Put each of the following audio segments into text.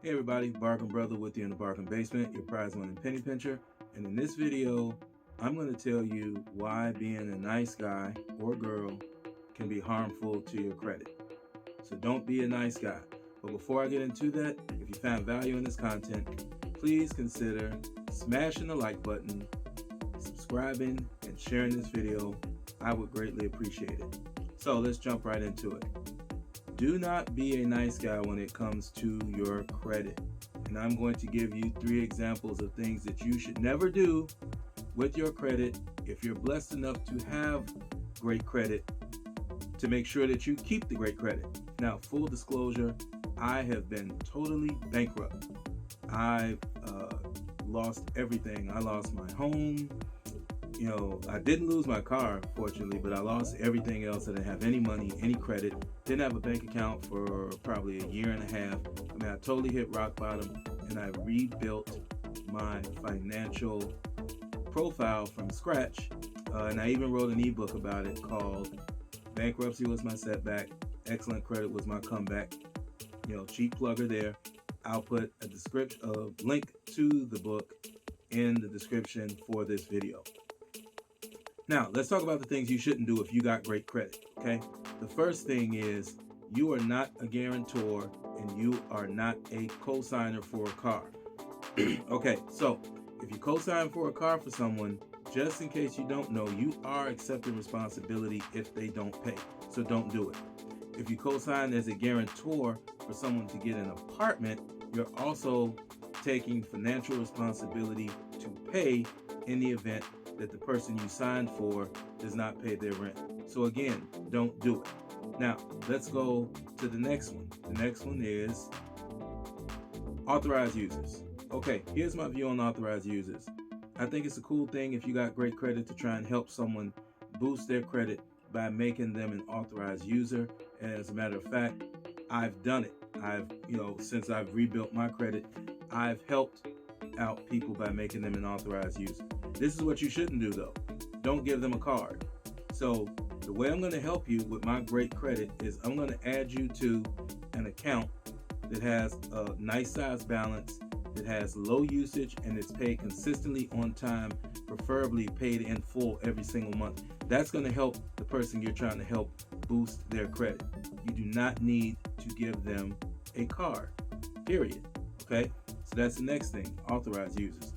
Hey everybody, Bargain Brother with you in the Bargain Basement, your prize winning penny pincher. And in this video, I'm going to tell you why being a nice guy or girl can be harmful to your credit. So don't be a nice guy. But before I get into that, if you found value in this content, please consider smashing the like button, subscribing, and sharing this video. I would greatly appreciate it. So let's jump right into it. Do not be a nice guy when it comes to your credit. And I'm going to give you 3 examples of things that you should never do with your credit if you're blessed enough to have great credit, to make sure that you keep the great credit. Now, full disclosure, I have been totally bankrupt. I lost everything. I lost my home. I didn't lose my car, fortunately, but I lost everything else. I didn't have any money, any credit. Didn't have a bank account for probably a year and a half. I totally hit rock bottom, and I rebuilt my financial profile from scratch. And I even wrote an ebook about it called Bankruptcy Was My Setback, Excellent Credit Was My Comeback. Cheap plugger there. I'll put a link to the book in the description for this video. Now, let's talk about the things you shouldn't do if you got great credit, okay? The first thing is you are not a guarantor and you are not a cosigner for a car. Okay, so if you cosign for a car for someone, just in case you don't know, you are accepting responsibility if they don't pay, so don't do it. If you cosign as a guarantor for someone to get an apartment, you're also taking financial responsibility to pay in the event that the person you signed for does not pay their rent. So again, don't do it. Now, let's go to the next one. The next one is authorized users. Okay, here's my view on authorized users. I think it's a cool thing if you got great credit to try and help someone boost their credit by making them an authorized user. And as a matter of fact, I've done it. Since I've rebuilt my credit, I've helped out people by making them an authorized user. This is what you shouldn't do though. Don't give them a card. So the way I'm going to help you with my great credit is I'm going to add you to an account that has a nice size balance, that has low usage, and it's paid consistently on time, preferably paid in full every single month. That's going to help the person you're trying to help boost their credit. You do not need to give them a card, period. Okay, so that's the next thing, authorized users.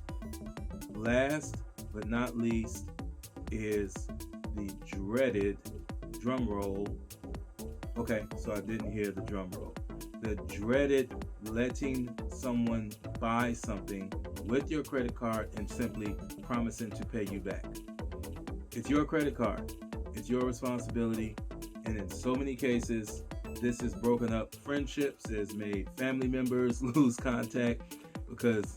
Last but not least is the dreaded drum roll. Okay, so I didn't hear the drum roll. The dreaded letting someone buy something with your credit card and simply promising to pay you back. It's your credit card. It's your responsibility. And in so many cases, this has broken up friendships, has made family members lose contact because,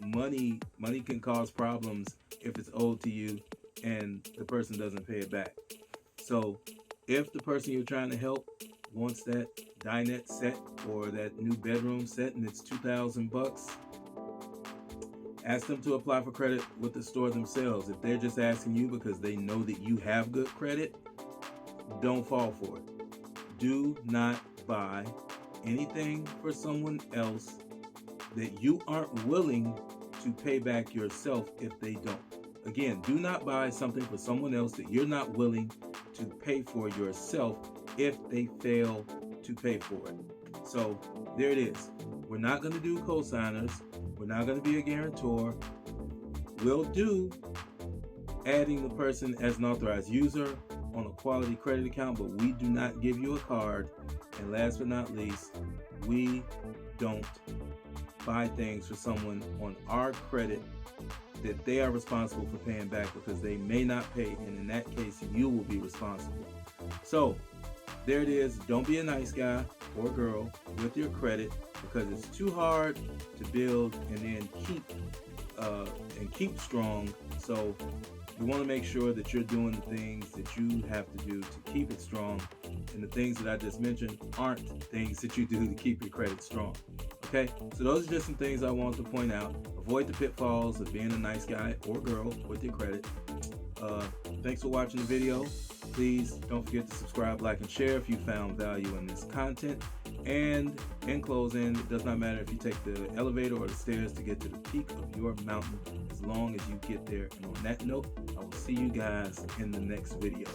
money can cause problems if it's owed to you and the person doesn't pay it back. So if the person you're trying to help wants that dinette set or that new bedroom set and it's $2,000, ask them to apply for credit with the store themselves. If they're just asking you because they know that you have good credit, don't fall for it. Do not buy anything for someone else that you aren't willing to pay back yourself if they don't. Again, do not buy something for someone else that you're not willing to pay for yourself if they fail to pay for it. So there it is. We're not going to do cosigners. We're not going to be a guarantor. We'll do adding the person as an authorized user on a quality credit account, but we do not give you a card. And last but not least, we don't buy things for someone on our credit that they are responsible for paying back because they may not pay, and in that case, you will be responsible. So there it is. Don't be a nice guy or girl with your credit because it's too hard to build and then keep strong. So you want to make sure that you're doing the things that you have to do to keep it strong. And the things that I just mentioned aren't things that you do to keep your credit strong. Okay, so those are just some things I want to point out. Avoid the pitfalls of being a nice guy or girl with your credit. Thanks for watching the video. Please don't forget to subscribe, like, and share if you found value in this content. And in closing, it does not matter if you take the elevator or the stairs to get to the peak of your mountain, as long as you get there. And on that note, I will see you guys in the next video.